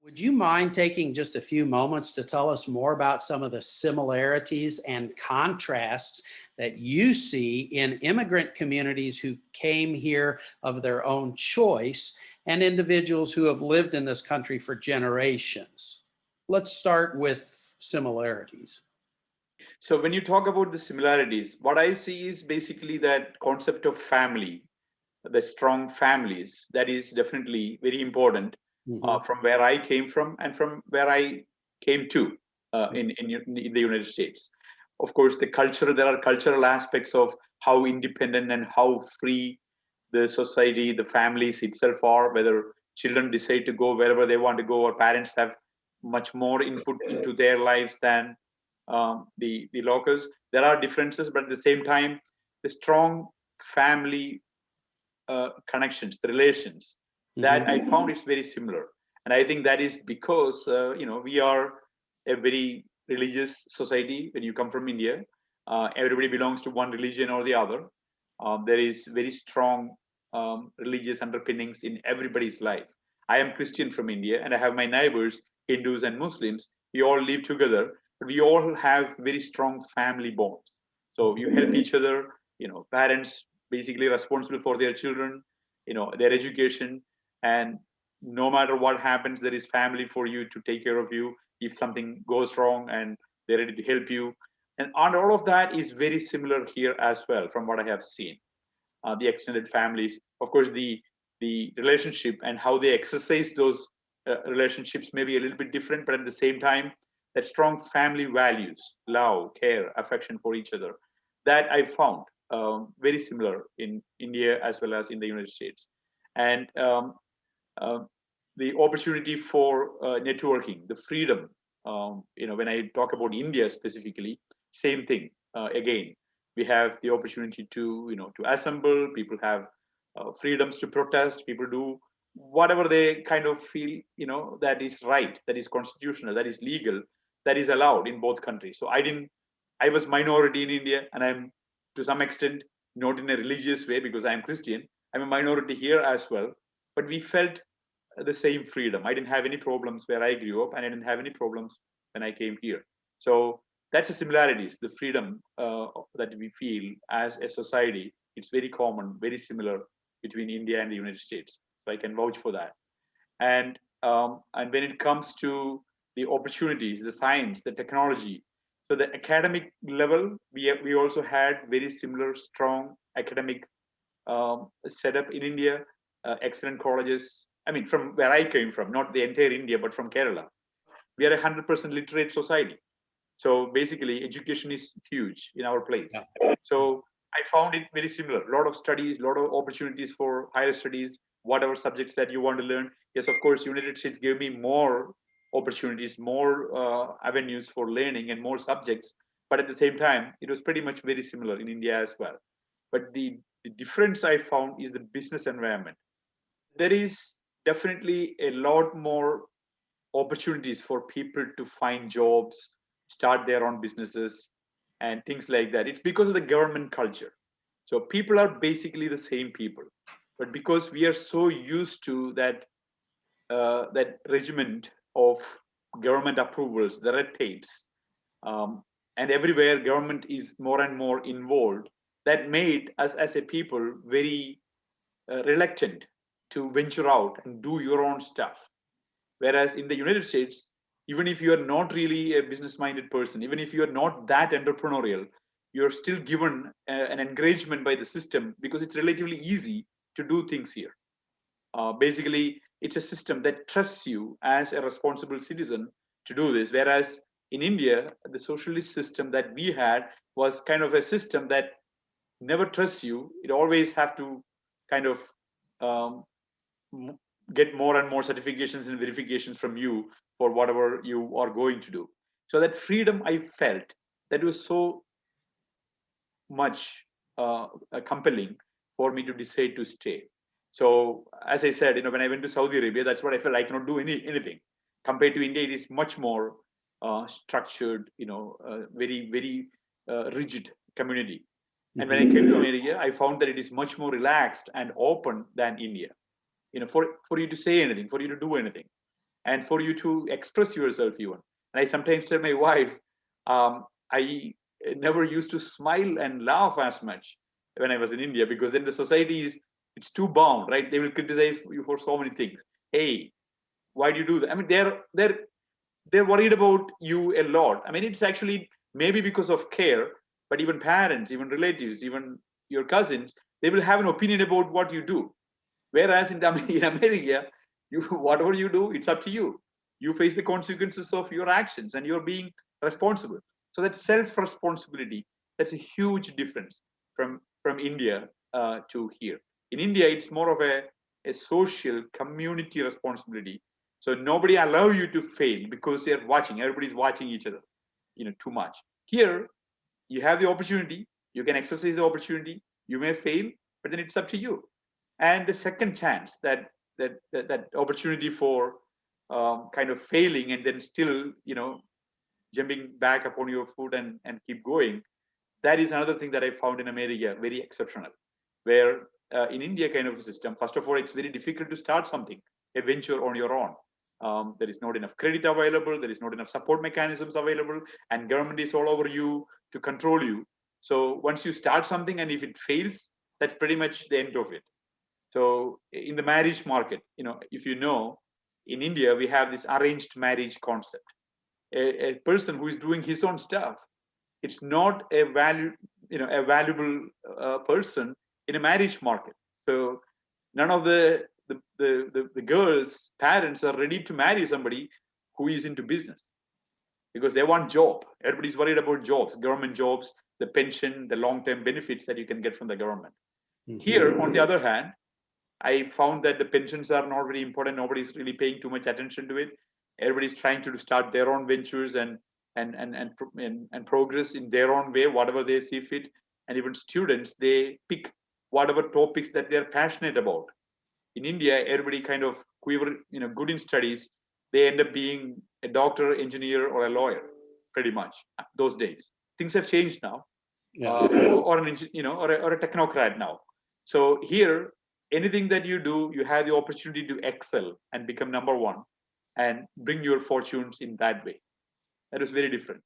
Would you mind taking just a few moments to tell us more about some of the similarities and contrasts that you see in immigrant communities who came here of their own choice and individuals who have lived in this country for generations? Let's start with similarities. So when you talk about the similarities, what I see is basically that concept of family, the strong families. That is definitely very important Mhm. from where I came from and from where I came to in the United States. Of course, there are cultural aspects of how independent and how free the society, the families itself are, whether children decide to go wherever they want to go, or parents have much more input into their lives than the locals. There are differences, but at the same time, the strong family connections, the relations, that Mhm. I found it's very similar. And I think that is because we are a very religious society. When you come from India, everybody belongs to one religion or the other. There is very strong religious underpinnings in everybody's life. I am Christian from India, and I have my neighbors, Hindus and Muslims. We all live together, but we all have very strong family bonds. So you help each other. Parents basically responsible for their children, their education, and no matter what happens, there is family for you to take care of you if something goes wrong, and they're ready to help you. And all of that is very similar here as well, from what I have seen. The extended families, of course, the relationship and how they exercise those relationships may be a little bit different, but at the same time, that strong family values, love, care, affection for each other, that I found very similar in India as well as in the United States. And uh, the opportunity for networking, the freedom. When I talk about India specifically, same thing. Again, we have the opportunity to assemble. People have freedoms to protest. People do whatever they kind of feel, that is right, that is constitutional, that is legal, that is allowed in both countries. So I didn't. I was minority in India, and I'm to some extent not in a religious way because I am Christian. I'm a minority here as well, but we felt the same freedom. I didn't have any problems where I grew up, and I didn't have any problems when I came here. So that's the similarities, the freedom that we feel as a society. It's very common, very similar between India and the United States. So I can vouch for that. And when it comes to the opportunities, the science, the technology, so the academic level, we also had very similar, strong academic setup in India, excellent colleges. I mean, from where I came from, not the entire India, but from Kerala, we are a 100% literate society. So basically, education is huge in our place. Yeah. So I found it very similar. A lot of studies, a lot of opportunities for higher studies, whatever subjects that you want to learn. Yes, of course, United States gave me more opportunities, more avenues for learning, and more subjects. But at the same time, it was pretty much very similar in India as well. But the difference I found is the business environment. There is definitely a lot more opportunities for people to find jobs, start their own businesses, and things like that. It's because of the government culture. So people are basically the same people, but because we are so used to that regiment of government approvals, the red tapes, um, and everywhere government is more and more involved, that made us as a people very reluctant to venture out and do your own stuff. Whereas in the United States, even if you are not really a business minded person, even if you are not that entrepreneurial, you're still given an encouragement by the system because it's relatively easy to do things here. Basically, it's a system that trusts you as a responsible citizen to do this. Whereas in India, the socialist system that we had was kind of a system that never trusts you. It always have to kind of um, get more and more certifications and verifications from you for whatever you are going to do. So that freedom I felt, that was so much compelling for me to decide to stay. So as I said, when I went to Saudi Arabia, that's what I felt. I cannot do anything. Compared to India, it is much more structured, very rigid community. And when I came to Mhm. America, I found that it is much more relaxed and open than India. For you to say anything, for you to do anything. and for you to express yourself even. And I sometimes tell my wife, I never used to smile and laugh as much when I was in India, because then the society is, it's too bound, right? They will criticize you for so many things. Hey, why do you do that? I mean, they're worried about you a lot. I mean, it's actually maybe because of care, but even parents, even relatives, even your cousins, they will have an opinion about what you do. Whereas in America, you whatever you do, it's up to you. You face the consequences of your actions, and you're being responsible. So that self-responsibility, that's a huge difference from India to here. In India, it's more of a social community responsibility. So nobody allow you to fail because they're watching. Everybody's watching each other, too much. Here, you have the opportunity. You can exercise the opportunity. You may fail, but then it's up to you. And the second chance, that opportunity for kind of failing and then still jumping back upon your foot and keep going, that is another thing that I found in America very exceptional. Where in India kind of a system, first of all, it's very difficult to start something, a venture on your own. There is not enough credit available, there is not enough support mechanisms available, and government is all over you to control you. So once you start something and if it fails, that's pretty much the end of it. So in the marriage market, if in India, we have this arranged marriage concept. A person who is doing his own stuff, it's not a valuable person in a marriage market. So none of the girls' parents are ready to marry somebody who is into business, because they want job. Everybody's worried about jobs, government jobs, the pension, the long-term benefits that you can get from the government. Here, on the other hand, I found that the pensions are not very important. Nobody's really paying too much attention to it. Everybody's trying to start their own ventures and progress in their own way, whatever they see fit. And even students, they pick whatever topics that they're passionate about. In India, everybody kind of, whoever good in studies, they end up being a doctor, engineer, or a lawyer, pretty much those days. Things have changed now, Yeah. or an or a technocrat now. So here, anything that you do, you have the opportunity to excel and become number one, and bring your fortunes in that way. That is very different.